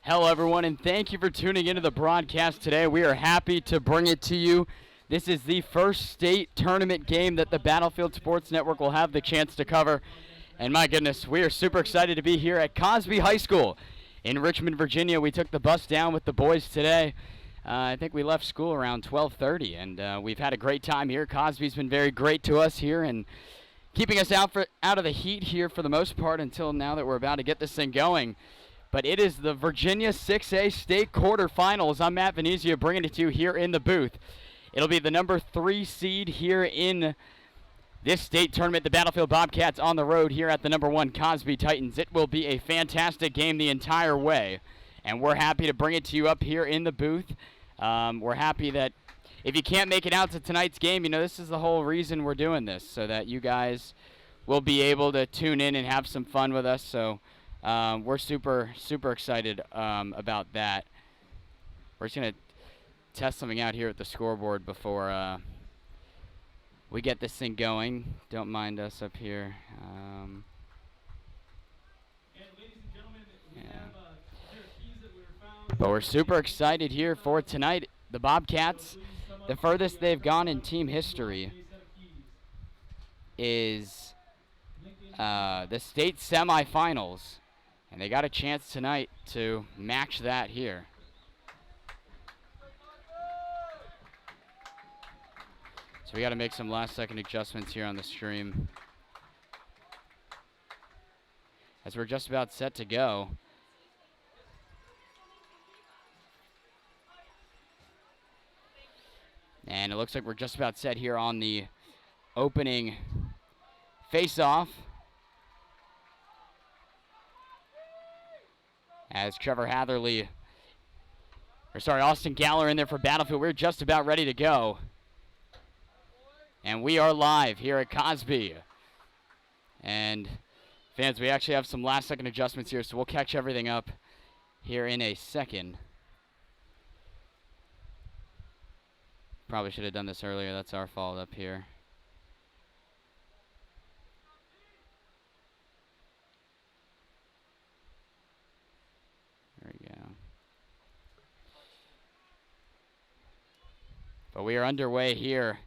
Hello, everyone, and thank you for tuning into the broadcast today. We are happy to bring it to you. This is the first state tournament game that the Battlefield Sports Network will have the chance to cover. And my goodness, we are super excited to be here at Cosby High School in Richmond, Virginia. We took the bus down with the boys today. I think we left school around 12:30, and we've had a great time here. Cosby's been very great to us here and keeping us out of the heat here for the most part until now that we're about to get this thing going. But it is the Virginia 6A State Quarterfinals. I'm Matt Venezia bringing it to you here in the booth. It'll be the number 3 seed here in this state tournament. The Battlefield Bobcats on the road here at the number 1 Cosby Titans. It will be a fantastic game the entire way, and we're happy to bring it to you up here in the booth. We're happy that if you can't make it out to tonight's game, this is the whole reason we're doing this, so that you guys will be able to tune in and have some fun with us. So we're super excited about that. We're just going to test something out here at the scoreboard before we get this thing going. Don't mind us up here. And ladies and gentlemen, we have keys that were found. But we're super excited here for tonight. The Bobcats, the furthest they've gone in team history is the state semifinals. And they got a chance tonight to match that here. So we got to make some last-second adjustments here on the stream, as we're just about set to go. And it looks like we're just about set here on the opening face-off, as Austin Galler in there for Battlefield. We're just about ready to go. And we are live here at Cosby. And fans, we actually have some last-second adjustments here, so we'll catch everything up here in a second. Probably should have done this earlier. That's our fault up here. There we go. But we are underway here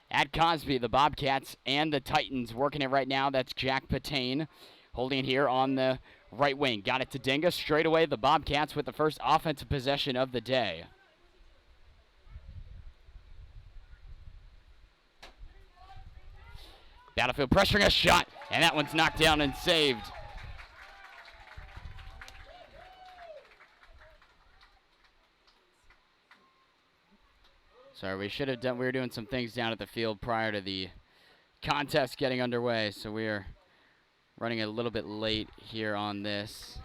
at Cosby. The Bobcats and the Titans working it right now. That's Jack Patane holding it here on the right wing. Got it to Dinga. Straight away, the Bobcats with the first offensive possession of the day. Battlefield pressuring a shot, and that one's knocked down and saved. Sorry, we were doing some things down at the field prior to the contest getting underway, so we are running a little bit late here on this.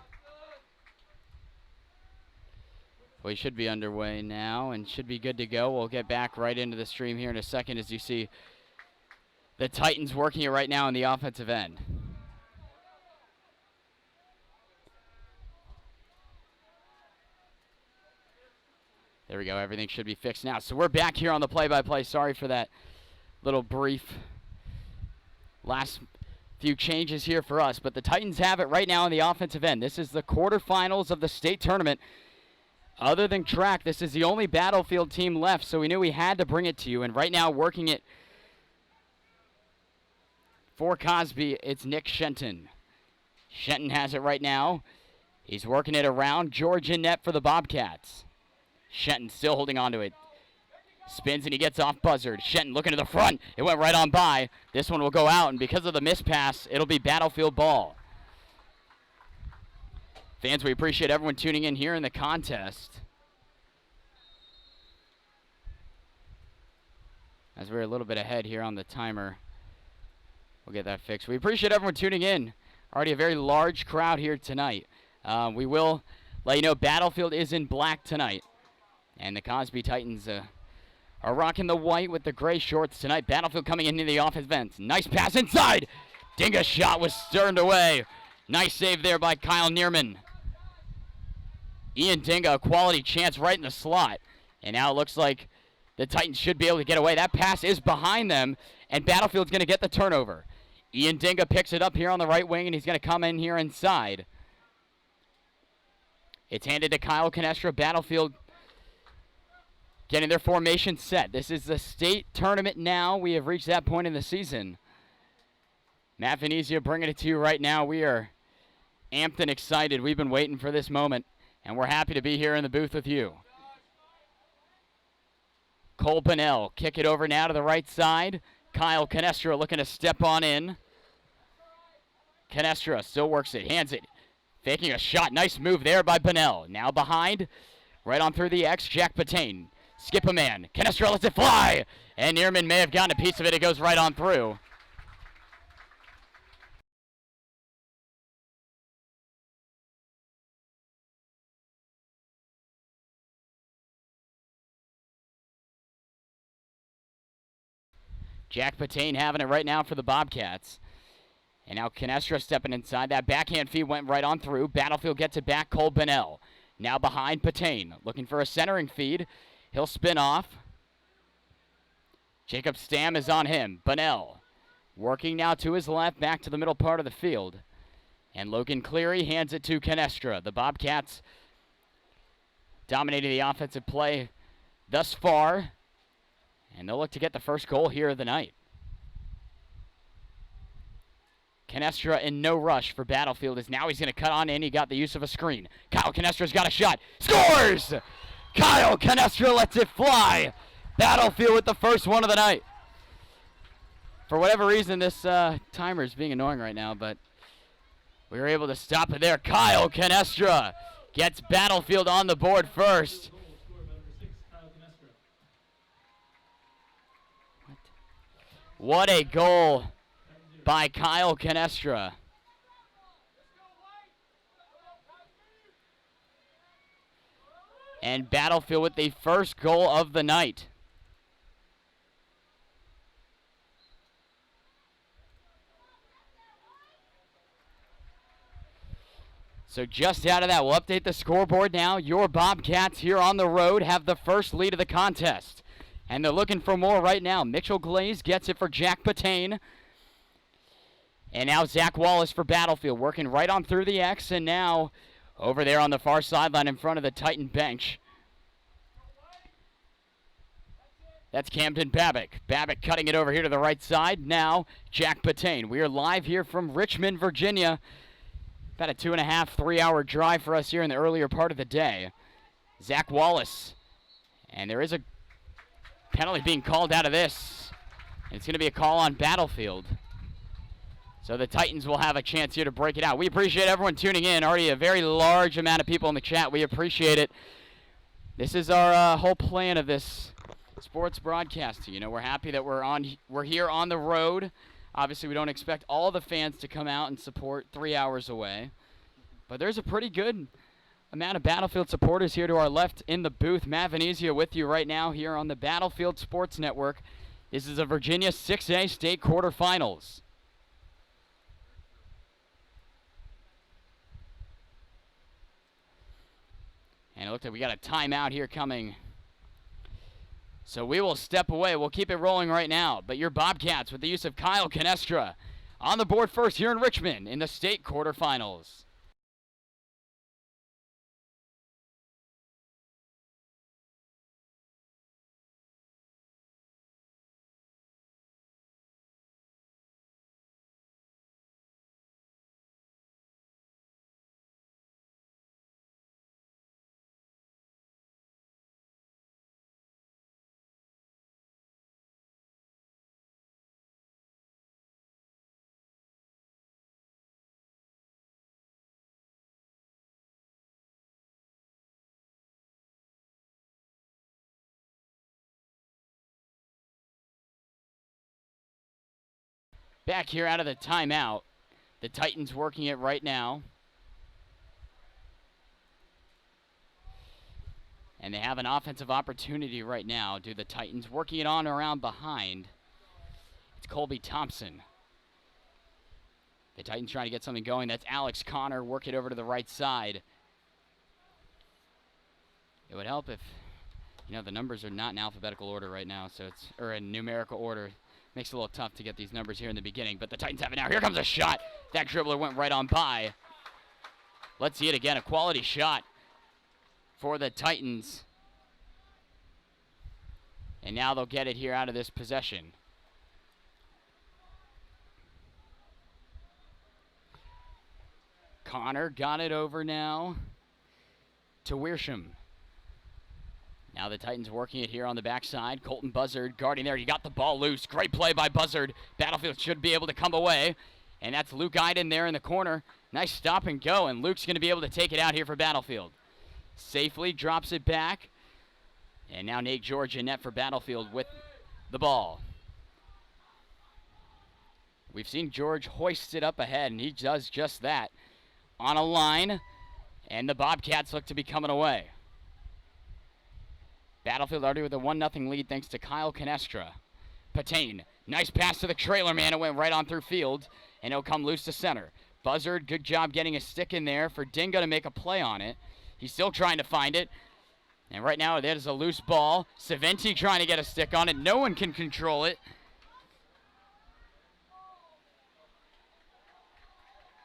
We should be underway now and should be good to go. We'll get back right into the stream here in a second as you see the Titans working it right now on the offensive end. There we go. Everything should be fixed now. So we're back here on the play-by-play. Sorry for that little brief last few changes here for us. But the Titans have it right now on the offensive end. This is the quarterfinals of the state tournament. Other than track, this is the only Battlefield team left, so we knew we had to bring it to you. And right now, working it for Cosby, it's Nick Shenton. Shenton has it right now. He's working it around George in net for the Bobcats. Shenton still holding on to it. Spins and he gets off buzzard. Shenton looking to the front. It went right on by. This one will go out, and because of the miss pass, it'll be Battlefield ball. Fans, we appreciate everyone tuning in here in the contest. As we're a little bit ahead here on the timer, we'll get that fixed. We appreciate everyone tuning in. Already a very large crowd here tonight. We will let you know Battlefield is in black tonight. And the Cosby Titans are rocking the white with the gray shorts tonight. Battlefield coming into the offensive end. Nice pass inside. Dinga's shot was turned away. Nice save there by Kyle Neerman. Ian Dinga, a quality chance right in the slot. And now it looks like the Titans should be able to get away. That pass is behind them, and Battlefield's going to get the turnover. Ian Dinga picks it up here on the right wing, and he's going to come in here inside. It's handed to Kyle Canestra. Battlefield getting their formation set. This is the state tournament now. We have reached that point in the season. Matt Venezia bringing it to you right now. We are amped and excited. We've been waiting for this moment, and we're happy to be here in the booth with you. Cole Bunnell, kick it over now to the right side. Kyle Canestra looking to step on in. Canestra still works it, hands it, faking a shot. Nice move there by Bunnell. Now behind, right on through the X, Jack Patain. Skip a man. Canestra lets it fly, and Neerman may have gotten a piece of it. It goes right on through. Jack Patain having it right now for the Bobcats. And now Canestra stepping inside. That backhand feed went right on through. Battlefield gets it back. Cole Bunnell. Now behind Patain. Looking for a centering feed. He'll spin off. Jacob Stam is on him. Bunnell working now to his left. Back to the middle part of the field. And Logan Cleary hands it to Canestra. The Bobcats dominating the offensive play thus far. And they'll look to get the first goal here of the night. Canestra in no rush for Battlefield as now he's going to cut on in. He got the use of a screen. Kyle Canestra's got a shot. Scores! Kyle Canestra lets it fly. Battlefield with the first one of the night. For whatever reason, this timer is being annoying right now, but we were able to stop it there. Kyle Canestra gets Battlefield on the board first. What a goal by Kyle Canestra. And Battlefield with the first goal of the night. So just out of that, we'll update the scoreboard now. Your Bobcats here on the road have the first lead of the contest. And they're looking for more right now. Mitchell Glaze gets it for Jack Patain. And now Zach Wallace for Battlefield, working right on through the X. And now over there on the far sideline in front of the Titan bench. That's Camden Babick. Babick cutting it over here to the right side. Now Jack Patain. We are live here from Richmond, Virginia. About a 2.5, 3 hour drive for us here in the earlier part of the day. Zach Wallace. And there is a penalty being called out of this. And it's going to be a call on Battlefield. So the Titans will have a chance here to break it out. We appreciate everyone tuning in. Already a very large amount of people in the chat. We appreciate it. This is our whole plan of this sports broadcast. You know, we're happy that we're here on the road. Obviously, we don't expect all the fans to come out and support 3 hours away. But there's a pretty good amount of Battlefield supporters here to our left in the booth. Matt Venezia with you right now here on the Battlefield Sports Network. This is a Virginia 6A state quarterfinals. And it looks like we got a timeout here coming. So we will step away. We'll keep it rolling right now. But your Bobcats with the use of Kyle Canestra on the board first here in Richmond in the state quarterfinals. Back here out of the timeout. The Titans working it right now. And they have an offensive opportunity right now. Do the Titans working it on around behind. It's Colby Thompson. The Titans trying to get something going. That's Alex Connor. Work it over to the right side. It would help if, you know, the numbers are not in alphabetical order right now, so it's, or in numerical order. Makes it a little tough to get these numbers here in the beginning, but the Titans have it now. Here comes a shot. That dribbler went right on by. Let's see it again. A quality shot for the Titans. And now they'll get it here out of this possession. Connor got it over now to Wiersham. Now the Titans working it here on the backside. Colton Buzzard guarding there. He got the ball loose. Great play by Buzzard. Battlefield should be able to come away. And that's Luke Iden there in the corner. Nice stop and go. And Luke's going to be able to take it out here for Battlefield. Safely drops it back. And now Nate George in net for Battlefield with the ball. We've seen George hoist it up ahead, and he does just that. On a line, and the Bobcats look to be coming away. Battlefield already with a 1-0 lead thanks to Kyle Canestra. Patain, nice pass to the trailer man. It went right on through field, and it'll come loose to center. Buzzard, good job getting a stick in there for Dingo to make a play on it. He's still trying to find it. And right now, there's a loose ball. Saventi trying to get a stick on it. No one can control it.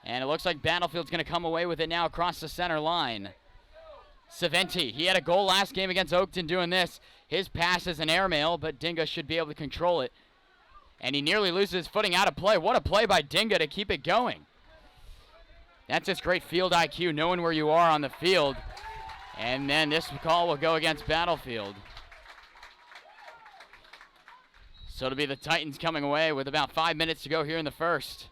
And it looks like Battlefield's going to come away with it now across the center line. Saventi, he had a goal last game against Oakton doing this. His pass is an airmail, but Dinga should be able to control it. And he nearly loses his footing out of play. What a play by Dinga to keep it going. That's just great field IQ, knowing where you are on the field. And then this call will go against Battlefield. So it'll be the Titans coming away with about 5 minutes to go here in the first.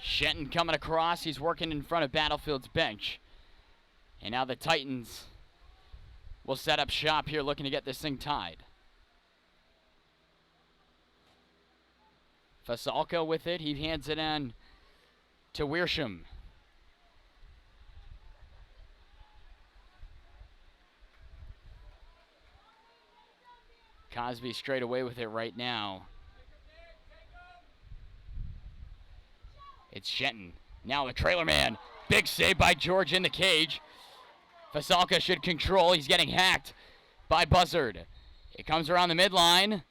Shenton coming across. He's working in front of Battlefield's bench. And now the Titans will set up shop here looking to get this thing tied. Fasalka with it. He hands it on to Wiersham. Cosby straight away with it right now. It's Shenton. Now the trailer man. Big save by George in the cage. Fasalka should control. He's getting hacked by Buzzard. It comes around the midline.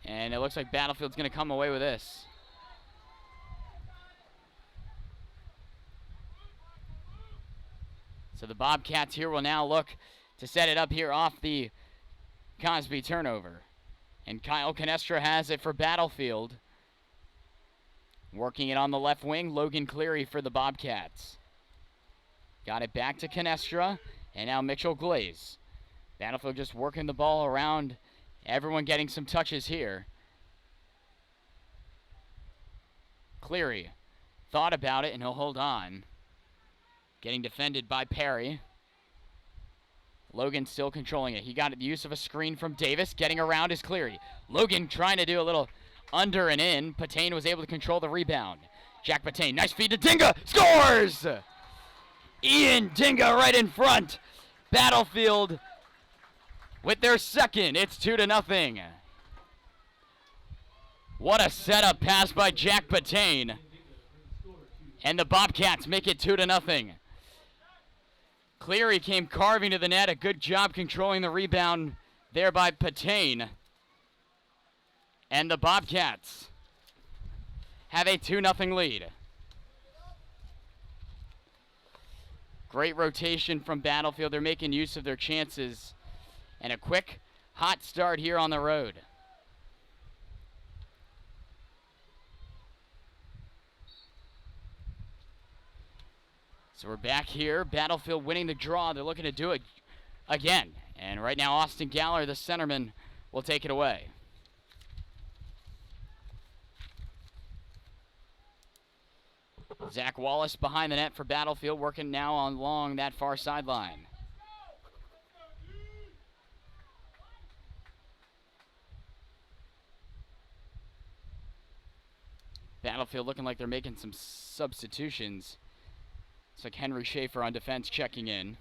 And it looks like Battlefield's going to come away with this. So the Bobcats here will now look to set it up here off the Cosby turnover. And Kyle Canestra has it for Battlefield. Working it on the left wing, Logan Cleary for the Bobcats. Got it back to Canestra, and now Mitchell Glaze. Battlefield just working the ball around, everyone getting some touches here. Cleary thought about it, and he'll hold on. Getting defended by Perry. Logan still controlling it. He got the use of a screen from Davis. Getting around is Cleary. Logan trying to do a little under and in. Patain was able to control the rebound. Jack Patain, nice feed to Dinga. Scores! Ian Dinga right in front. Battlefield with their second. It's 2-0. What a setup pass by Jack Patain. And the Bobcats make it 2-0. Cleary came carving to the net. A good job controlling the rebound there by Patain. And the Bobcats have a 2-0 lead. Great rotation from Battlefield. They're making use of their chances. And a quick, hot start here on the road. So we're back here. Battlefield winning the draw. They're looking to do it again. And right now, Austin Galler, the centerman, will take it away. Zach Wallace behind the net for Battlefield, working now along that far sideline. Battlefield looking like they're making some substitutions. It's like Henry Schaefer on defense checking in.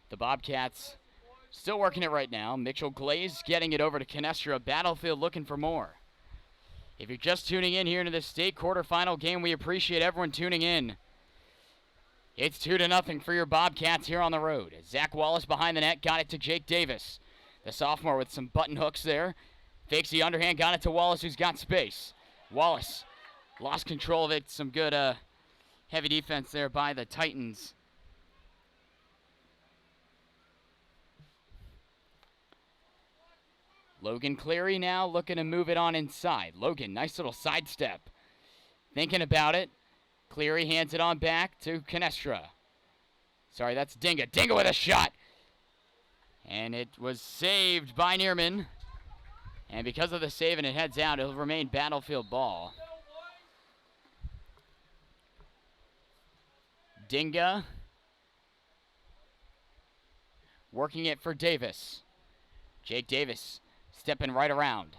The Bobcats still working it right now. Mitchell Glaze getting it over to Canestra. Battlefield looking for more. If you're just tuning in here into the state quarterfinal game, we appreciate everyone tuning in. It's 2-0 for your Bobcats here on the road. Zach Wallace behind the net, got it to Jake Davis. The sophomore with some button hooks there. Fakes the underhand, got it to Wallace, who's got space. Wallace lost control of it. Some good heavy defense there by the Titans. Logan Cleary now looking to move it on inside. Logan, nice little sidestep. Thinking about it. Cleary hands it on back to Canestra. Sorry, that's Dinga. Dinga with a shot. And it was saved by Neerman. And because of the save and it heads out, it'll remain Battlefield ball. Dinga. Working it for Davis. Jake Davis stepping right around.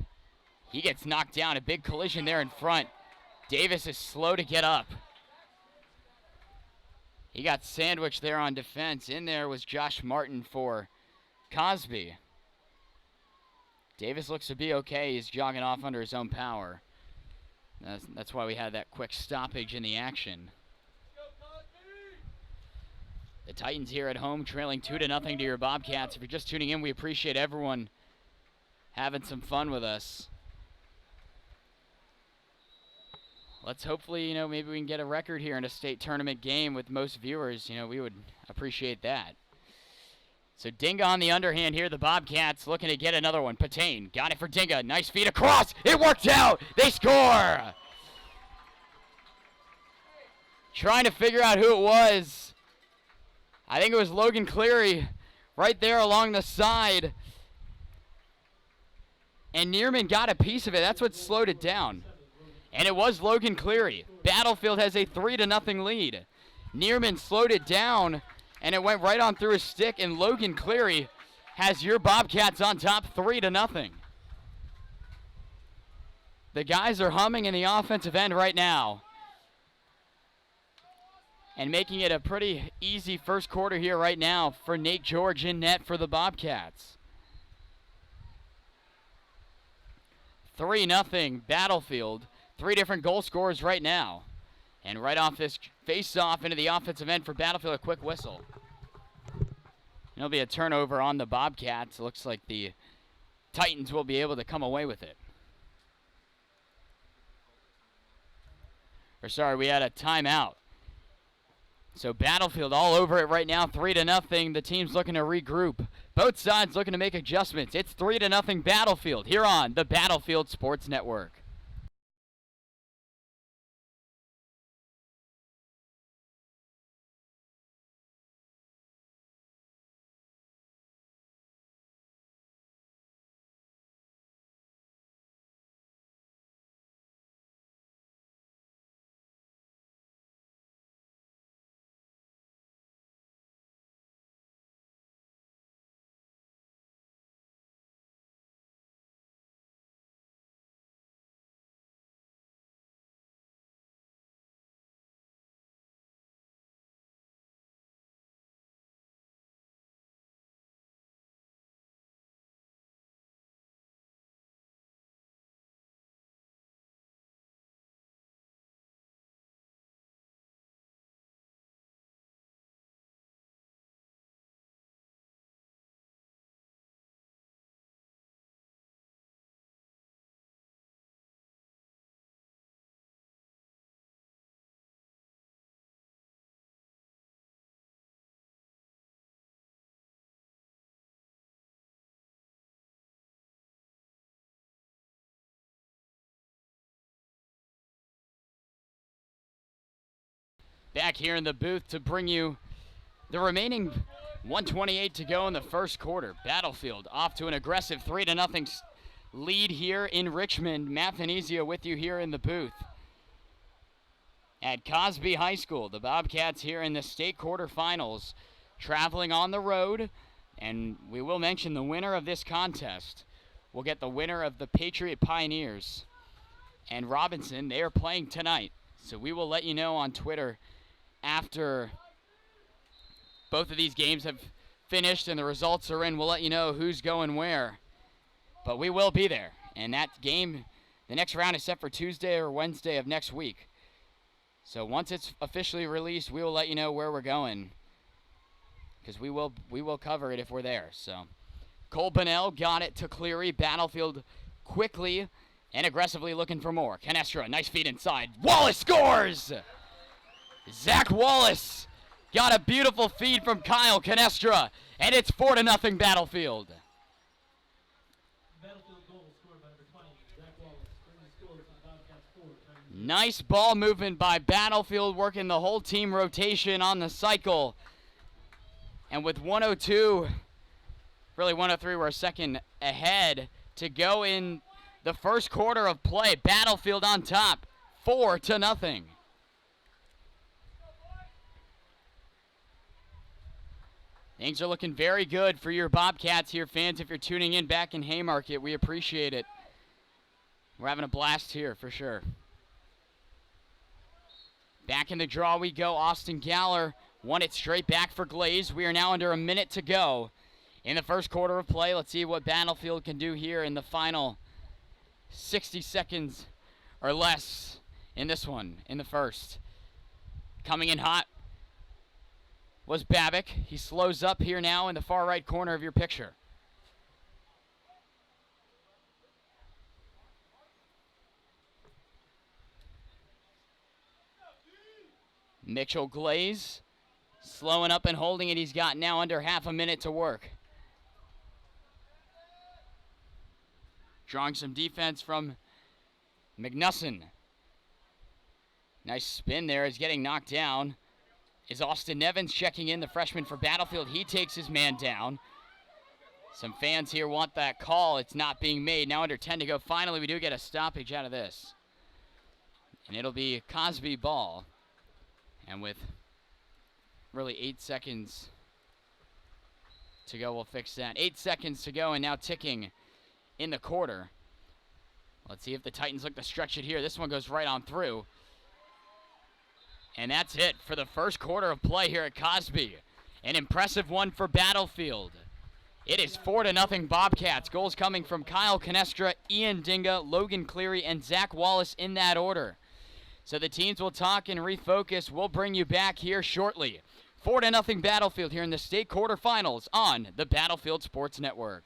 He gets knocked down. A big collision there in front. Davis is slow to get up. He got sandwiched there on defense. In there was Josh Martin for Cosby. Davis looks to be okay. He's jogging off under his own power. That's why we had that quick stoppage in the action. The Titans here at home trailing 2-0 to your Bobcats. If you're just tuning in, we appreciate everyone having some fun with us. Let's hopefully, maybe we can get a record here in a state tournament game with most viewers. We would appreciate that. So Dinga on the underhand here. The Bobcats looking to get another one. Patain got it for Dinga. Nice feed across. It worked out. They score. Trying to figure out who it was. I think it was Logan Cleary right there along the side. And Neerman got a piece of it. That's what slowed it down. And it was Logan Cleary. Battlefield has a 3-0 lead. Neerman slowed it down, and it went right on through his stick, and Logan Cleary has your Bobcats on top 3-0. The guys are humming in the offensive end right now. And making it a pretty easy first quarter here right now for Nate George in net for the Bobcats. 3-0 Battlefield. 3 different goal scorers right now. And right off this face-off into the offensive end for Battlefield, a quick whistle. It'll be a turnover on the Bobcats. It looks like the Titans will be able to come away with it. We had a timeout. So Battlefield all over it right now, 3-0. The team's looking to regroup. Both sides looking to make adjustments. It's 3-0 Battlefield here on the Battlefield Sports Network. Back here in the booth to bring you the remaining 1:28 to go in the first quarter. Battlefield off to an aggressive 3-0 lead here in Richmond. Matt Venezia with you here in the booth. At Cosby High School, the Bobcats here in the state quarterfinals, traveling on the road. And we will mention the winner of this contest will get the winner of the Patriot Pioneers and Robinson. They are playing tonight. So we will let you know on Twitter after both of these games have finished and the results are in. We'll let you know who's going where. But we will be there. And that game, the next round is set for Tuesday or Wednesday of next week. So once it's officially released, we will let you know where we're going, because we will cover it if we're there. So Cole Bunnell got it to Cleary. Battlefield quickly And aggressively looking for more. Canestra, nice feed inside. Wallace scores! Zach Wallace got a beautiful feed from Kyle Canestra, and it's 4-0 Battlefield. Battlefield goal scored by number 20, Zach Wallace. Bringing the score to the Bobcats 4. Nice ball movement by Battlefield, working the whole team rotation on the cycle. And with 102, really 103, we're a second ahead to go in the first quarter of play. Battlefield on top, 4-0. Things are looking very good for your Bobcats here, fans. If you're tuning in back in Haymarket, we appreciate it. We're having a blast here for sure. Back in the draw we go. Austin Galler won it straight back for Glaze. We are now under a minute to go in the first quarter of play. Let's see what Battlefield can do here in the final 60 seconds or less in this one, in the first. Coming in hot was Babick. He slows up here now in the far right corner of your picture. Mitchell Glaze slowing up and holding it. He's got now under half a minute to work. Drawing some defense from McNusson. Nice spin there. He's getting knocked down. Is Austin Nevins checking in, the freshman for Battlefield. He takes his man down. Some fans here want that call. It's not being made. Now under 10 to go. Finally, we do get a stoppage out of this. And it'll be Cosby ball. And with really 8 seconds to go, we'll fix that. 8 seconds to go and now ticking in the quarter. Let's see if the Titans look to stretch it here. This one goes right on through. And that's it for the first quarter of play here at Cosby. An impressive one for Battlefield. It is 4-0 Bobcats. Goals coming from Kyle Canestra, Ian Dinga, Logan Cleary, and Zach Wallace in that order. So the teams will talk and refocus. We'll bring you back here shortly. 4-0 Battlefield here in the state quarterfinals on the Battlefield Sports Network.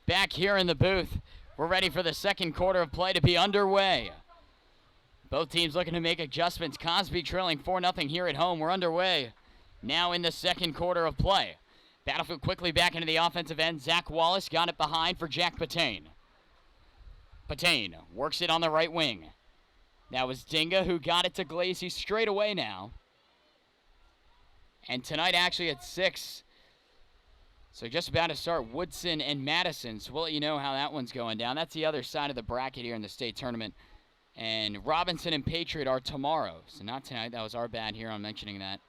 Back here in the booth, we're ready for the second quarter of play to be underway. Both teams looking to make adjustments. Cosby trailing 4-0 here at home. We're underway now in the second quarter of play. Battlefield quickly back into the offensive end. Zach Wallace got it behind for Jack Patane. Patane works it on the right wing. That was Dinga who got it to Glaze. He's straight away now. And tonight actually at 6. So just about to start Woodson and Madison. So we'll let you know how that one's going down. That's the other side of the bracket here in the state tournament. And Robinson and Patriot are tomorrow. So not tonight. That was our bad here on mentioning that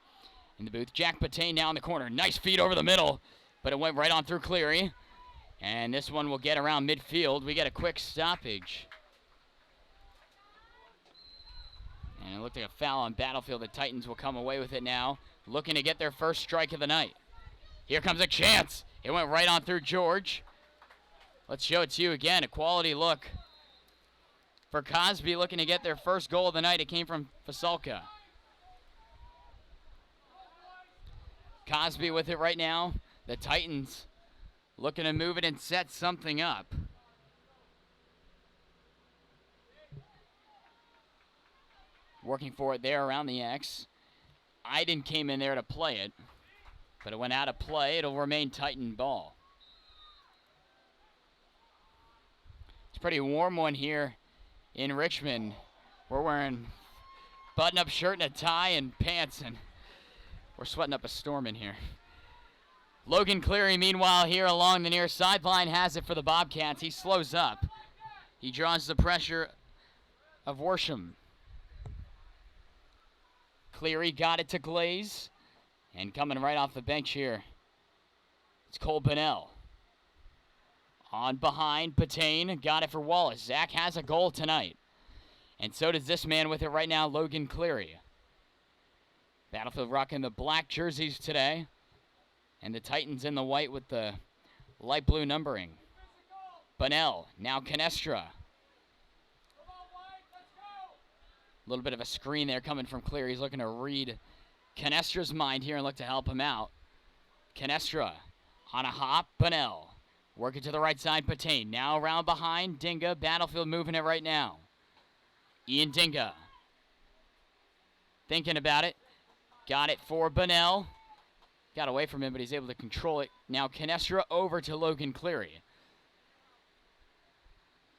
in the booth. Jack Patane now in the corner. Nice feed over the middle. But it went right on through Cleary. And this one will get around midfield. We get a quick stoppage. And it looked like a foul on Battlefield. The Titans will come away with it now, looking to get their first strike of the night. Here comes a chance. It went right on through George. Let's show it to you again. A quality look for Cosby, looking to get their first goal of the night. It came from Fasalka. Cosby with it right now. The Titans looking to move it and set something up. Working for it there around the X. Iden came in there to play it, but it went out of play. It'll remain Titan ball. It's a pretty warm one here in Richmond. We're wearing button-up shirt and a tie and pants, and we're sweating up a storm in here. Logan Cleary, meanwhile, here along the near sideline, has it for the Bobcats. He slows up. He draws the pressure of Worsham. Cleary got it to Glaze. And coming right off the bench here, it's Cole Bonnell. On behind, Patain got it for Wallace. Zach has a goal tonight. And so does this man with it right now, Logan Cleary. Battlefield rocking the black jerseys today. And the Titans in the white with the light blue numbering. Bonnell, now Canestra. A little bit of a screen there coming from Cleary. He's looking to read Canestra's mind here and look to help him out. Canestra on a hop, Bonnell. Working to the right side, Patain. Now around behind, Dinga. Battlefield moving it right now. Ian Dinga. Thinking about it. Got it for Bonnell. Got away from him, but he's able to control it. Now Canestra over to Logan Cleary.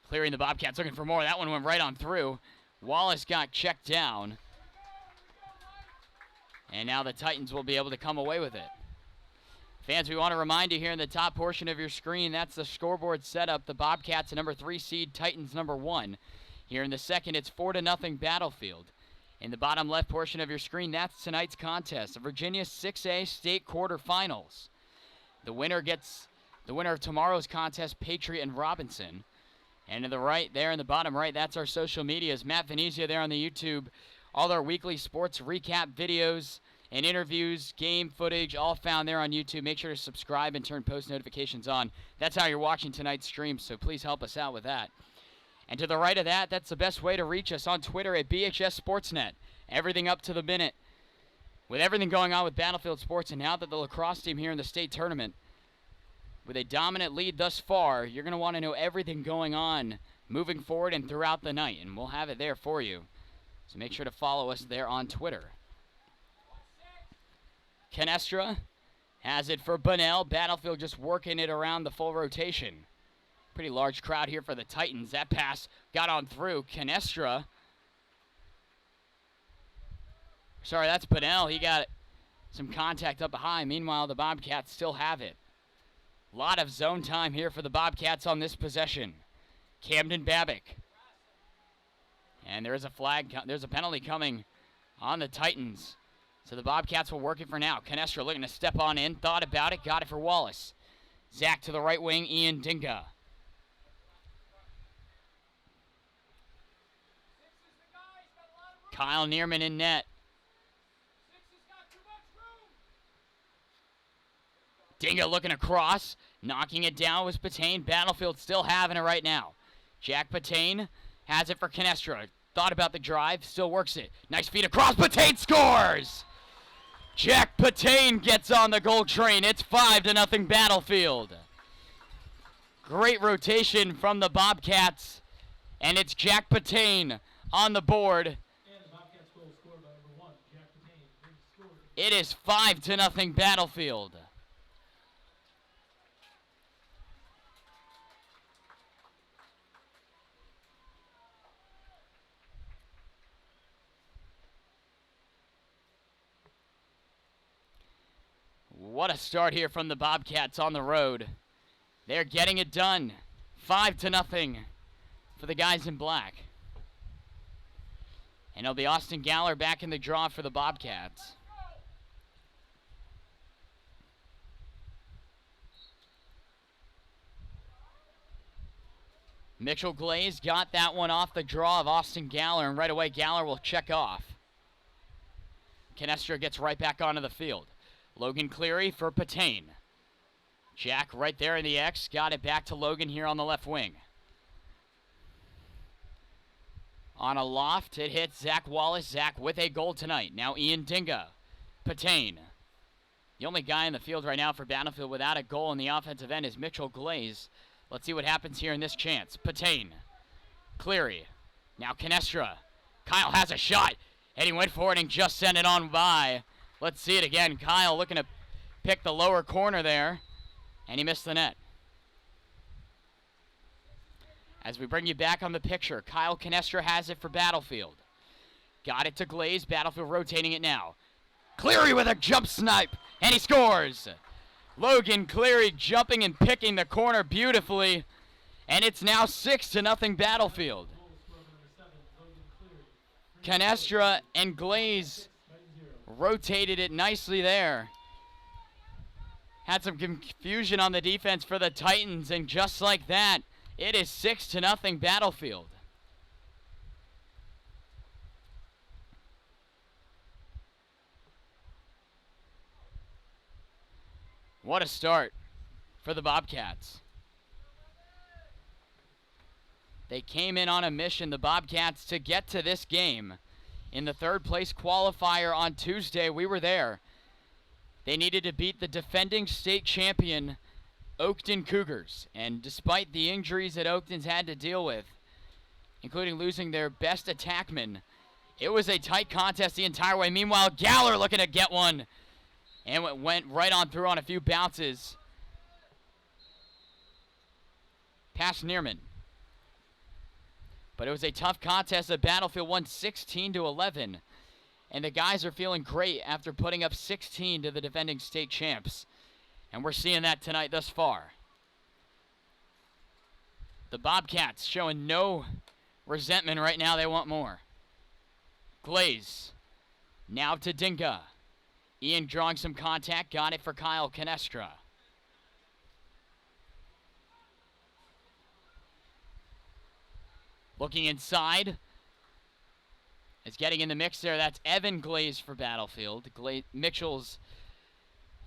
Cleary and the Bobcats looking for more. That one went right on through. Wallace got checked down. And now the Titans will be able to come away with it. Fans, we want to remind you here in the top portion of your screen, that's the scoreboard setup. The Bobcats, number 3 seed, Titans, number 1. Here in the second, it's 4-0 Battlefield. In the bottom left portion of your screen, that's tonight's contest, the Virginia 6A State Quarterfinals. The winner of tomorrow's contest, Patriot and Robinson. And to the right there in the bottom right, that's our social medias. Matt Venezia there on the YouTube. All our weekly sports recap videos and interviews, game footage, all found there on YouTube. Make sure to subscribe and turn post notifications on. That's how you're watching tonight's stream, so please help us out with that. And to the right of that, that's the best way to reach us on Twitter at BHS Sportsnet. Everything up to the minute. With everything going on with Battlefield Sports, and now that the lacrosse team here in the state tournament, with a dominant lead thus far, you're going to want to know everything going on moving forward and throughout the night, and we'll have it there for you. So make sure to follow us there on Twitter. Canestra has it for Bonnell. Battlefield just working it around the full rotation. Pretty large crowd here for the Titans. That pass got on through. Canestra. Sorry, that's Bonnell. He got some contact up high. Meanwhile, the Bobcats still have it. A lot of zone time here for the Bobcats on this possession. Camden Babick. And there is a flag. There's a penalty coming on the Titans. So the Bobcats will work it for now. Canestra looking to step on in. Thought about it. Got it for Wallace. Zach to the right wing. Ian Dinga. Kyle Neerman in net. Dinga looking across. Knocking it down was Patain. Battlefield still having it right now. Jack Patain has it for Canestra. Thought about the drive. Still works it. Nice feed across. Patain scores! Jack Patain gets on the goal train. It's 5-0 Battlefield. Great rotation from the Bobcats. And it's Jack Patain on the board. And the Bobcats goal scored by number 1, Jack Patain. Scored. It is 5-0 Battlefield. What a start here from the Bobcats on the road. They're getting it done. 5-0 for the guys in black. And it'll be Austin Galler back in the draw for the Bobcats. Mitchell Glaze got that one off the draw of Austin Galler, and right away Galler will check off. Canestra gets right back onto the field. Logan Cleary for Patain. Jack right there in the X, got it back to Logan here on the left wing. On a loft, it hits Zach Wallace. Zach with a goal tonight. Now Ian Dinga. Patain. The only guy in the field right now for Battlefield without a goal in the offensive end is Mitchell Glaze. Let's see what happens here in this chance. Patain. Cleary. Now Canestra. Kyle has a shot, and he went for it and just sent it on by. Let's see it again. Kyle looking to pick the lower corner there, and he missed the net. As we bring you back on the picture, Kyle Canestra has it for Battlefield. Got it to Glaze. Battlefield rotating it now. Cleary with a jump snipe, and he scores. Logan Cleary jumping and picking the corner beautifully, and it's now 6-0 Battlefield. Canestra and Glaze rotated it nicely there. Had some confusion on the defense for the Titans, and just like that, it is 6-0 Battlefield. What a start for the Bobcats. They came in on a mission, the Bobcats, to get to this game. In the third place qualifier on Tuesday, we were there. They needed to beat the defending state champion Oakton Cougars, and despite the injuries that Oakton's had to deal with, including losing their best attackman, it was a tight contest the entire way. Meanwhile, Galler looking to get one, and it went right on through on a few bounces. Past Neerman. But it was a tough contest. The Battlefield won 16-11, and the guys are feeling great after putting up 16 to the defending state champs. And we're seeing that tonight thus far. The Bobcats showing no resentment right now. They want more. Glaze. Now to Dinga. Ian drawing some contact. Got it for Kyle Canestra. Looking inside. Is getting in the mix there. That's Evan Glaze for Battlefield. Mitchell's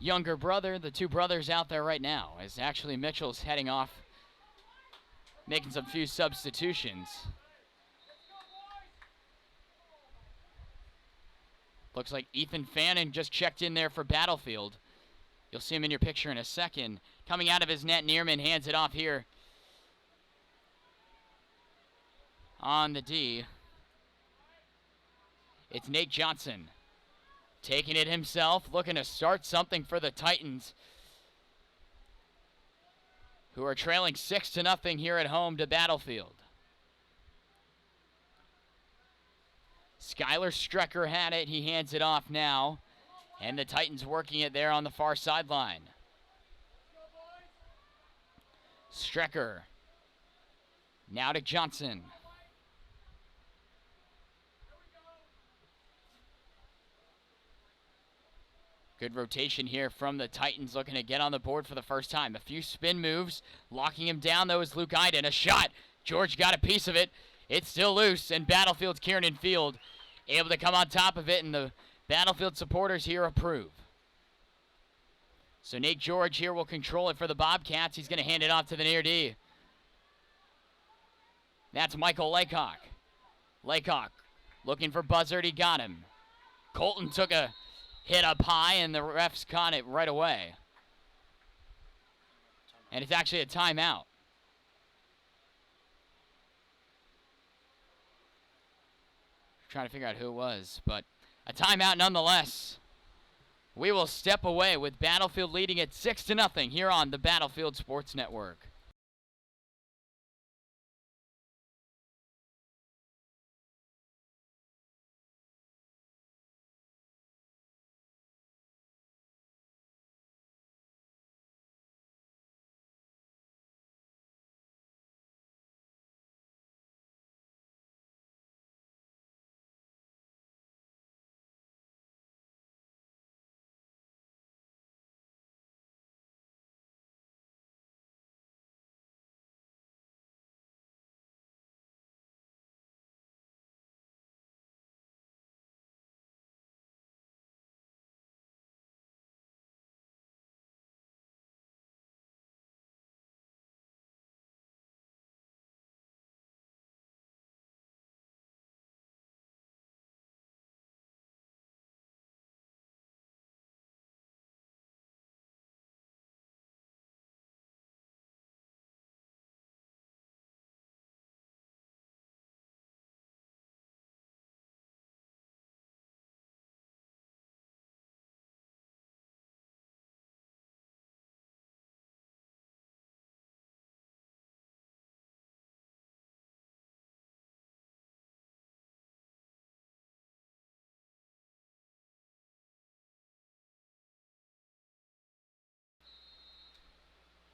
younger brother, the two brothers out there right now, as actually Mitchell's heading off, making some few substitutions. Looks like Ethan Fannin just checked in there for Battlefield. You'll see him in your picture in a second. Coming out of his net, Neerman hands it off here on the D. It's Nate Johnson. Taking it himself, looking to start something for the Titans, who are trailing 6-0 here at home to Battlefield. Skylar Strecker had it. He hands it off now, and the Titans working it there on the far sideline. Strecker. Now to Johnson. Good rotation here from the Titans, looking to get on the board for the first time. A few spin moves. Locking him down, though, is Luke Iden. A shot. George got a piece of it. It's still loose, and Battlefield's Kieran Field able to come on top of it, and the Battlefield supporters here approve. So Nate George here will control it for the Bobcats. He's going to hand it off to the near D. That's Michael Laycock. Laycock looking for Buzzard. He got him. Colton took a hit up high, and the refs caught it right away. And it's actually a timeout. Trying to figure out who it was, but a timeout nonetheless. We will step away with Battlefield leading at 6-0 here on the Battlefield Sports Network.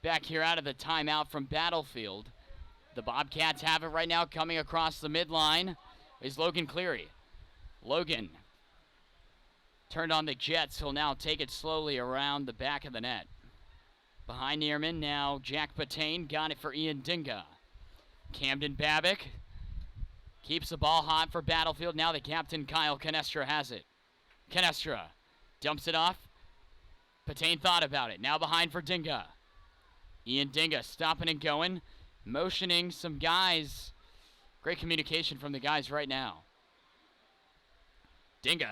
back here out of the timeout from Battlefield. The Bobcats have it right now. Coming across the midline is Logan Cleary. Logan turned on the Jets. He'll now take it slowly around the back of the net. Behind Neerman, now Jack Patain got it for Ian Dinga. Camden Babick keeps the ball hot for Battlefield. Now the captain, Kyle Canestra, has it. Canestra dumps it off. Patain thought about it. Now behind for Dinga. Ian Dinga stopping and going, motioning some guys. Great communication from the guys right now. Dinga,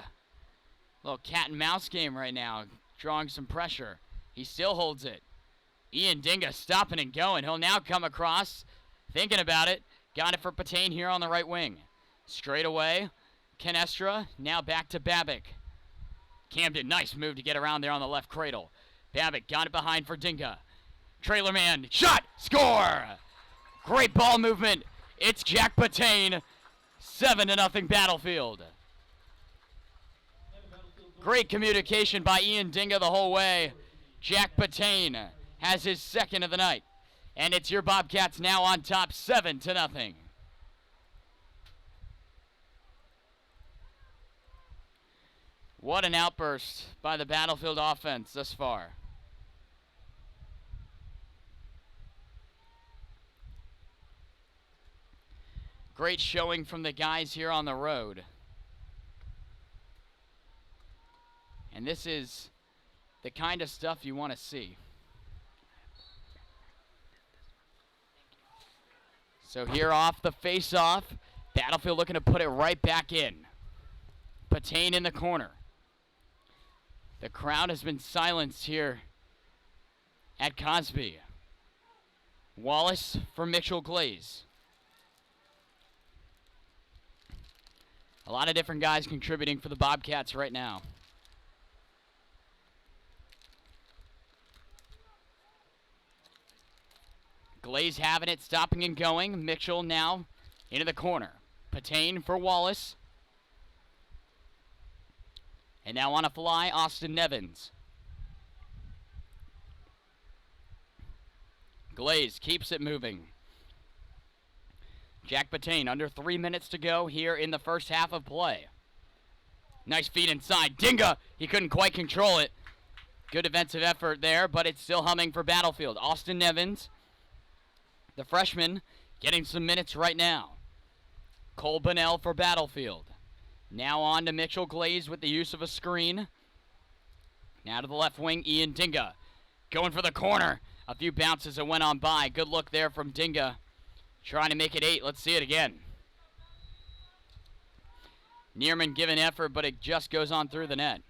little cat and mouse game right now, drawing some pressure. He still holds it. Ian Dinga stopping and going. He'll now come across, thinking about it. Got it for Patain here on the right wing. Straight away, Canestra, now back to Babick. Camden, nice move to get around there on the left cradle. Babick got it behind for Dinga. Trailer man, shot, score! Great ball movement. It's Jack Patain, 7-0 Battlefield. Great communication by Ian Dinga the whole way. Jack Patain has his second of the night. And it's your Bobcats now on top, 7-0. What an outburst by the Battlefield offense thus far. Great showing from the guys here on the road. And this is the kind of stuff you want to see. So here off the face-off, Battlefield looking to put it right back in. Patain in the corner. The crowd has been silenced here at Cosby. Wallace for Mitchell Glaze. A lot of different guys contributing for the Bobcats right now. Glaze having it, stopping and going. Mitchell now into the corner. Patain for Wallace. And now on a fly, Austin Nevins. Glaze keeps it moving. Jack Patain, under 3 minutes to go here in the first half of play. Nice feed inside. Dinga, he couldn't quite control it. Good defensive effort there, but it's still humming for Battlefield. Austin Nevins, the freshman, getting some minutes right now. Cole Bunnell for Battlefield. Now on to Mitchell Glaze with the use of a screen. Now to the left wing, Ian Dinga. Going for the corner. A few bounces that went on by. Good look there from Dinga. Trying to make it 8. Let's see it again. Neerman giving effort, but it just goes on through the net.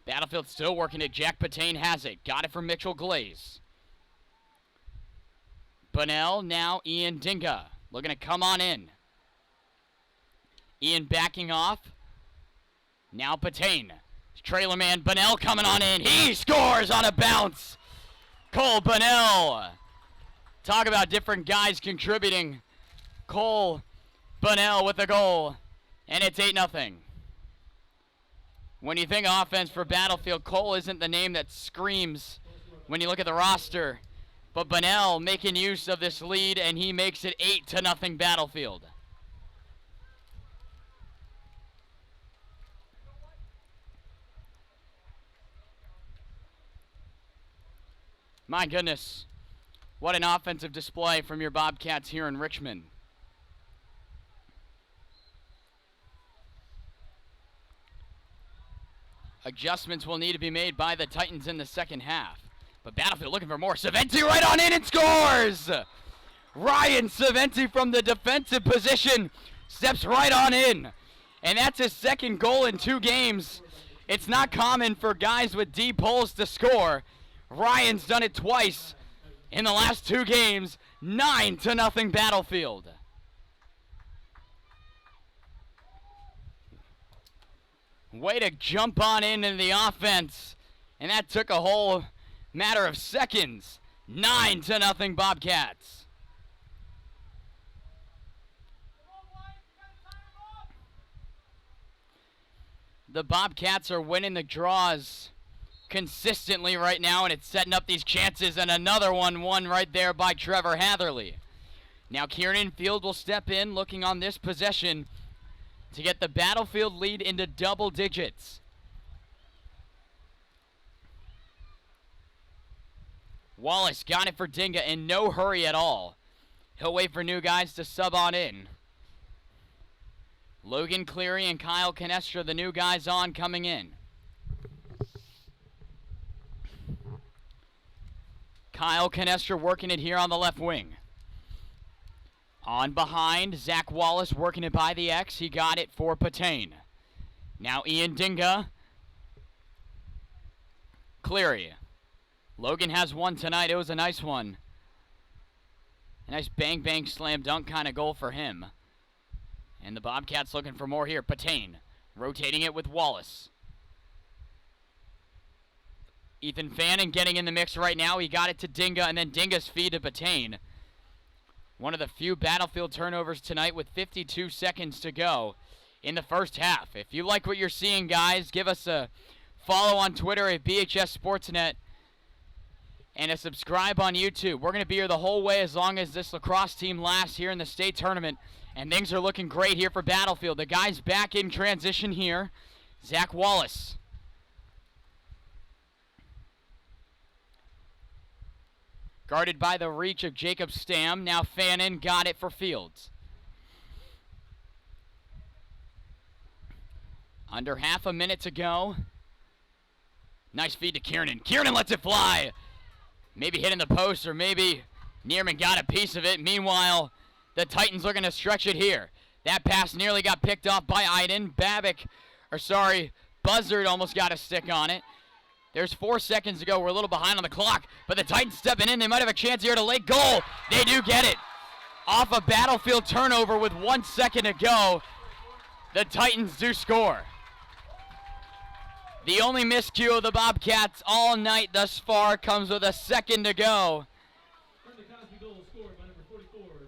Battlefield still working it. Jack Patain has it. Got it from Mitchell Glaze. Bunnell, now Ian Dinga. Looking to come on in. Ian backing off. Now Patain. Trailer man Bunnell coming on in. He scores on a bounce. Cole Bunnell. Talk about different guys contributing. Cole Bunnell with the goal. And it's 8-0. When you think offense for Battlefield, Cole isn't the name that screams when you look at the roster. But Bunnell making use of this lead, and he makes it 8-0 Battlefield. My goodness, what an offensive display from your Bobcats here in Richmond. Adjustments will need to be made by the Titans in the second half. But Battlefield looking for more. Saventi right on in and scores! Ryan Saventi from the defensive position steps right on in. And that's his second goal in 2 games. It's not common for guys with deep holes to score. Ryan's done it twice in the last 2 games. 9-0 Battlefield. Way to jump on into the offense. And that took a whole matter of seconds. 9-0 Bobcats. The Bobcats are winning the draws consistently right now, and it's setting up these chances, and another one won right there by Trevor Hatherley. Now Kieran Field will step in, looking on this possession to get the Battlefield lead into double digits. Wallace got it for Dinga in no hurry at all. He'll wait for new guys to sub on in. Logan Cleary and Kyle Canestra, the new guys on coming in. Kyle Canestra working it here on the left wing. On behind, Zach Wallace working it by the X. He got it for Patain. Now Ian Dinga. Cleary. Logan has one tonight. It was a nice one. A nice bang-bang slam dunk kind of goal for him. And the Bobcats looking for more here. Patain rotating it with Wallace. Ethan Fannin getting in the mix right now. He got it to Dinga, and then Dinga's feed to Patain. One of the few Battlefield turnovers tonight with 52 seconds to go in the first half. If you like what you're seeing, guys, give us a follow on Twitter at BHS Sportsnet and a subscribe on YouTube. We're going to be here the whole way as long as this lacrosse team lasts here in the state tournament. And things are looking great here for Battlefield. The guys back in transition here. Zach Wallace. Guarded by the reach of Jacob Stam. Now Fannin got it for Fields. Under half a minute to go. Nice feed to Kiernan. Kiernan lets it fly. Maybe hitting the post, or maybe Neerman got a piece of it. Meanwhile, the Titans looking to stretch it here. That pass nearly got picked off by Iden. Buzzard almost got a stick on it. There's 4 seconds to go. We're a little behind on the clock, but the Titans stepping in. They might have a chance here to lay goal. They do get it. Off a Battlefield turnover with 1 second to go. The Titans do score. The only miscue of the Bobcats all night thus far comes with a second to go.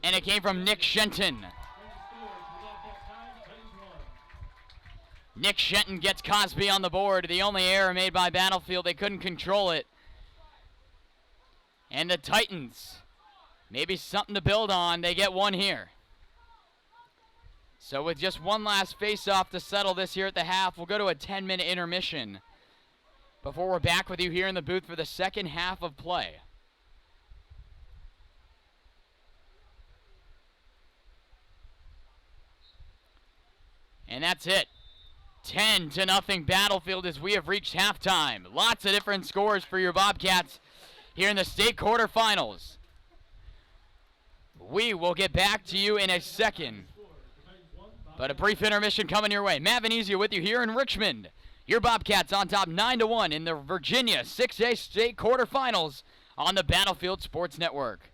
And it came from Nick Shenton. Nick Shenton gets Cosby on the board. The only error made by Battlefield, they couldn't control it. And the Titans, maybe something to build on. They get one here. So with just one last face-off to settle this here at the half, we'll go to a 10-minute intermission before we're back with you here in the booth for the second half of play. And that's it. 10-0 Battlefield as we have reached halftime. Lots of different scores for your Bobcats here in the state quarterfinals. We will get back to you in a second. But a brief intermission coming your way. Matt Venezia with you here in Richmond. Your Bobcats on top 9-1 in the Virginia 6A state quarterfinals on the Battlefield Sports Network.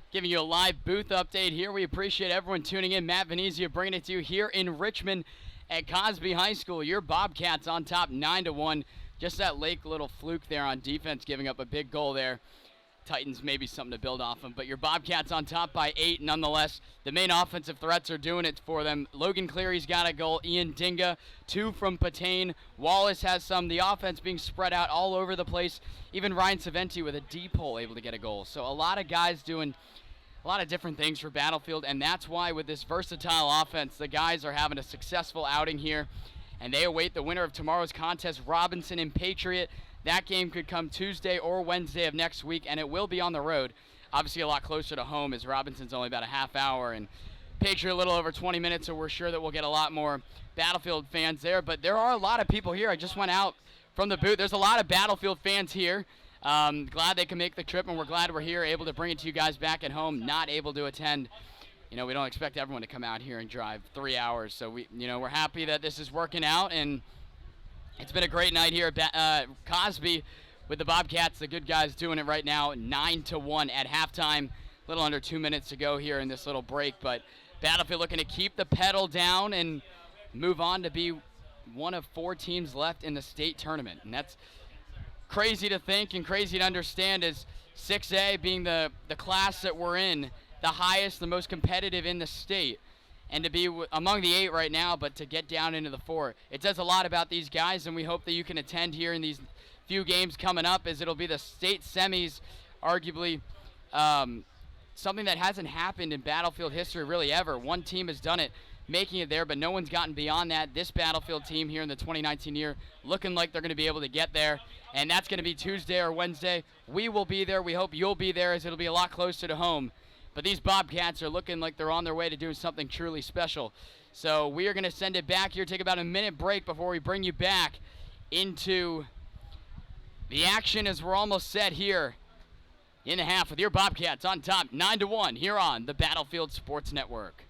Giving you a live booth update here. We appreciate everyone tuning in. Matt Venezia bringing it to you here in Richmond at Cosby High School. Your Bobcats on top 9-1. Just that late little fluke there on defense, giving up a big goal there. Titans maybe something to build off of, but your Bobcats on top by 8 nonetheless. The main offensive threats are doing it for them. Logan Cleary's got a goal. Ian Dinga, 2 from Patane. Wallace has some. The offense being spread out all over the place. Even Ryan Saventi with a deep hole able to get a goal. So a lot of guys doing a lot of different things for Battlefield, and that's why with this versatile offense, the guys are having a successful outing here, and they await the winner of tomorrow's contest, Robinson and Patriot. That game could come Tuesday or Wednesday of next week, and it will be on the road. Obviously a lot closer to home, as Robinson's only about a half hour, and Patriot a little over 20 minutes, so we're sure that we'll get a lot more Battlefield fans there. But there are a lot of people here. I just went out from the booth. There's a lot of Battlefield fans here. Glad they can make the trip, and we're glad we're here, able to bring it to you guys back at home, not able to attend. You know, we don't expect everyone to come out here and drive 3 hours, so we're happy that this is working out, and it's been a great night here at Cosby with the Bobcats. The good guys doing it right now, 9-1 at halftime. A little under 2 minutes to go here in this little break, but Battlefield looking to keep the pedal down and move on to be one of 4 teams left in the state tournament, and that's crazy to think and crazy to understand, as 6A being the class that we're in, the highest, the most competitive in the state, and to be among the 8 right now, but to get down into the 4. It says a lot about these guys, and we hope that you can attend here in these few games coming up, as it'll be the state semis, arguably something that hasn't happened in Battlefield history really ever. One team has done it, making it there, but no one's gotten beyond that. This Battlefield team here in the 2019 year looking like they're going to be able to get there, and that's going to be Tuesday or Wednesday. We will be there. We hope you'll be there, as it'll be a lot closer to home. But these Bobcats are looking like they're on their way to doing something truly special. So we are going to send it back here, take about a minute break before we bring you back into the action, as we're almost set here in the half with your Bobcats on top 9-1 here on the Battlefield Sports Network.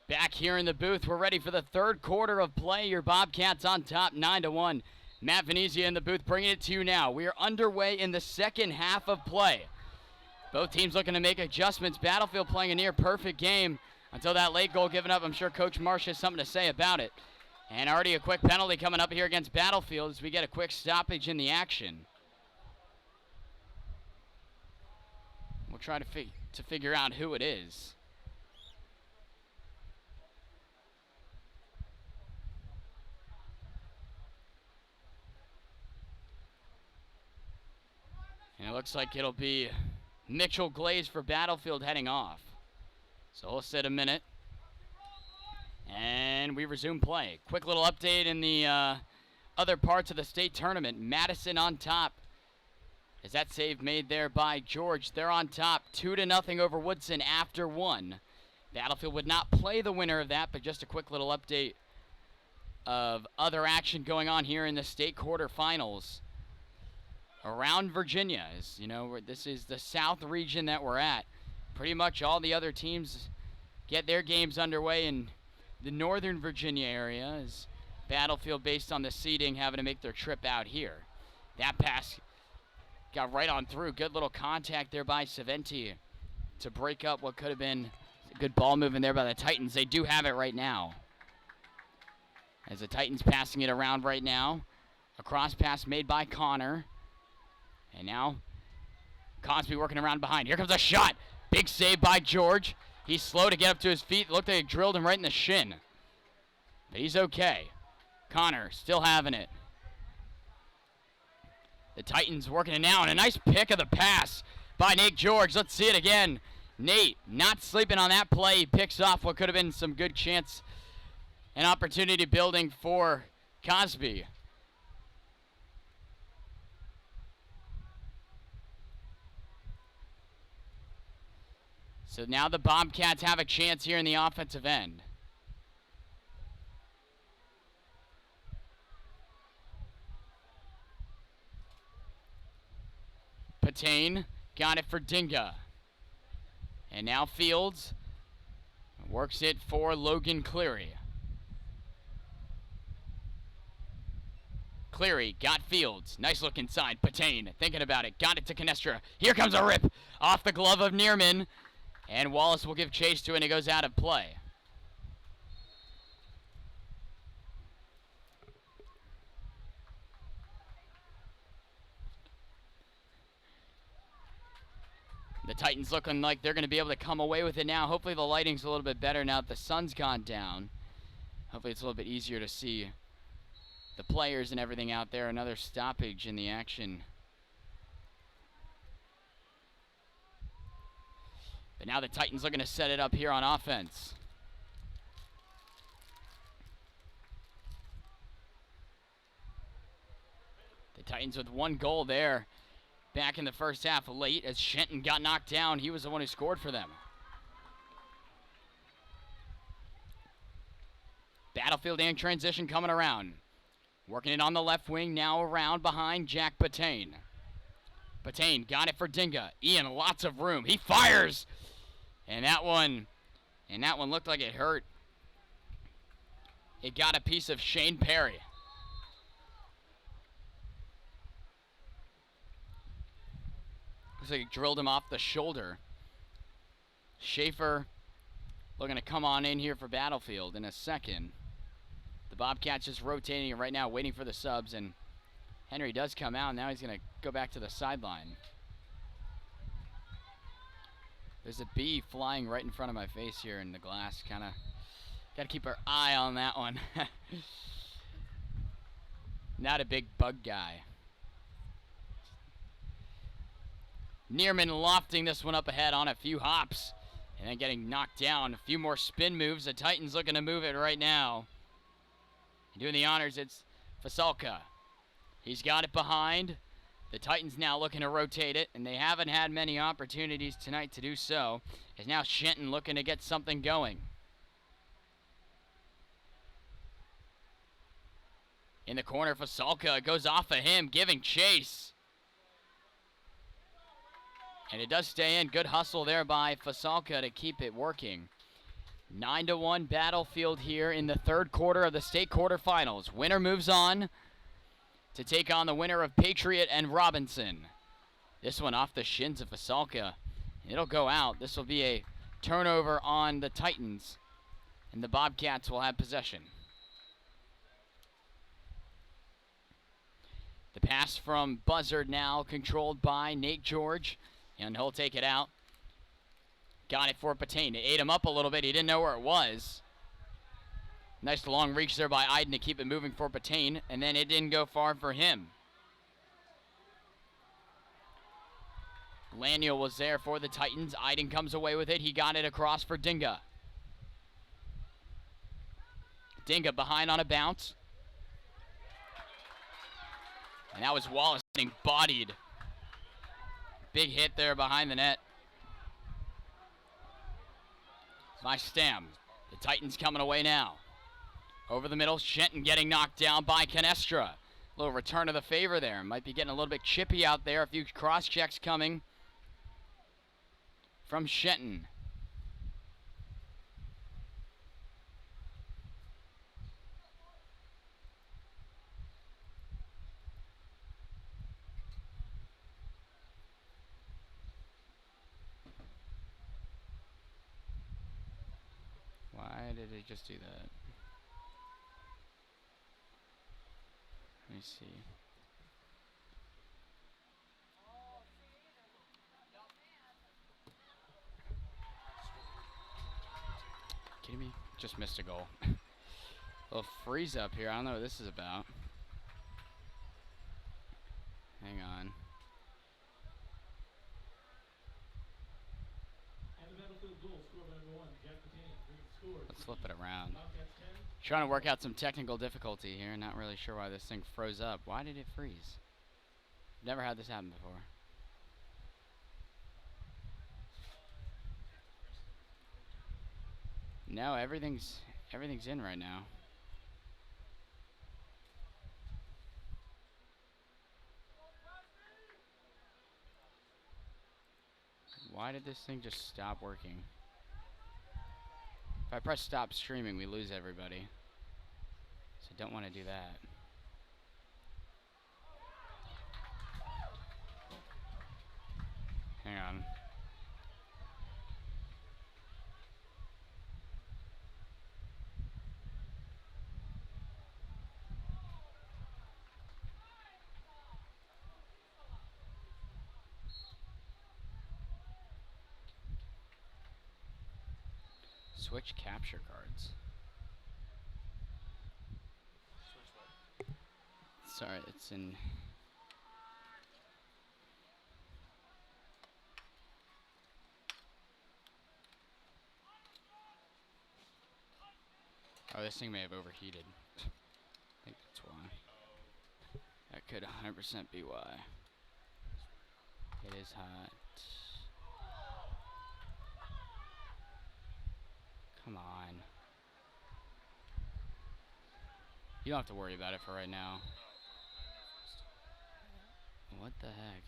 Back here in the booth, we're ready for the third quarter of play. Your Bobcats on top 9-1. Matt Venezia in the booth bringing it to you now. We are underway in the second half of play. Both teams looking to make adjustments. Battlefield playing a near perfect game until that late goal given up. I'm sure Coach Marsh has something to say about it. And already a quick penalty coming up here against Battlefield as we get a quick stoppage in the action. We'll try to figure out who it is. And it looks like it'll be Mitchell Glaze for Battlefield heading off. So we'll sit a minute. And we resume play. Quick little update in the other parts of the state tournament. Madison on top. Is that save made there by George? They're on top 2-0 over Woodson after 1. Battlefield would not play the winner of that, but just a quick little update of other action going on here in the state quarterfinals. Around Virginia, as you know, this is the south region that we're at. Pretty much all the other teams get their games underway in the northern Virginia area, as Battlefield, based on the seeding, having to make their trip out here. That pass got right on through. Good little contact there by Saventi to break up what could have been a good ball movement there by the Titans. They do have it right now, as the Titans passing it around right now. A cross pass made by Connor. And now Cosby working around behind. Here comes a shot. Big save by George. He's slow to get up to his feet. Looked like it drilled him right in the shin. But he's okay. Connor still having it. The Titans working it now. And a nice pick of the pass by Nate George. Let's see it again. Nate not sleeping on that play. He picks off what could have been some good chance and opportunity building for Cosby. So now the Bobcats have a chance here in the offensive end. Patain got it for Dinga. And now Fields works it for Logan Cleary. Cleary got Fields. Nice look inside. Patain thinking about it. Got it to Canestra. Here comes a rip off the glove of Neerman. And Wallace will give chase to it, and it goes out of play. The Titans looking like they're going to be able to come away with it now. Hopefully the lighting's a little bit better now that the sun's gone down. Hopefully it's a little bit easier to see the players and everything out there. Another stoppage in the action. But now the Titans looking to set it up here on offense. The Titans with one goal there back in the first half late as Shenton got knocked down. He was the one who scored for them. Battlefield and transition coming around. Working it on the left wing, now around behind Jack Patain. Patain got it for Dinga. Ian, lots of room. He fires! And that one looked like it hurt. It got a piece of Shane Perry. Looks like it drilled him off the shoulder. Schaefer looking to come on in here for Battlefield in a second. The Bobcats just rotating it right now, waiting for the subs, and Henry does come out. Now he's going to go back to the sideline. There's a bee flying right in front of my face here in the glass. Kind of got to keep our eye on that one. Not a big bug guy. Neerman lofting this one up ahead on a few hops and then getting knocked down. A few more spin moves. The Titans looking to move it right now. And doing the honors, it's Fasalka. He's got it behind. The Titans now looking to rotate it, and they haven't had many opportunities tonight to do so. As now Shenton looking to get something going. In the corner, Fasalka goes off of him, giving chase. And it does stay in. Good hustle there by Fasalka to keep it working. 9-1 Battlefield here in the third quarter of the state quarterfinals. Winner moves on to take on the winner of Patriot and Robinson. This one off the shins of Fasalka. It'll go out. This will be a turnover on the Titans, and the Bobcats will have possession. The pass from Buzzard now controlled by Nate George, and he'll take it out. Got it for Patain. It ate him up a little bit. He didn't know where it was. Nice long reach there by Iden to keep it moving for Patain, and then it didn't go far for him. Laniel was there for the Titans. Iden comes away with it. He got it across for Dinga. Dinga behind on a bounce. And that was Wallace getting bodied. Big hit there behind the net by Stam. The Titans coming away now. Over the middle, Shenton getting knocked down by Canestra. A little return of the favor there. Might be getting a little bit chippy out there. A few cross checks coming from Shenton. Why did they just do that? Let me see. Kidding me? Just missed a goal. A little freeze up here. I don't know what this is about. Hang on. Let's flip it around. Trying to work out some technical difficulty here. Not really sure why this thing froze up. Why did it freeze? Never had this happen before. No, everything's in right now. Why did this thing just stop working? If I press stop streaming, we lose everybody. So I don't want to do that. Hang on. Switch capture cards. Sorry, it's in. Oh, this thing may have overheated. I think that's why. That could 100% be why. It is hot. Come on. You don't have to worry about it for right now. What the heck?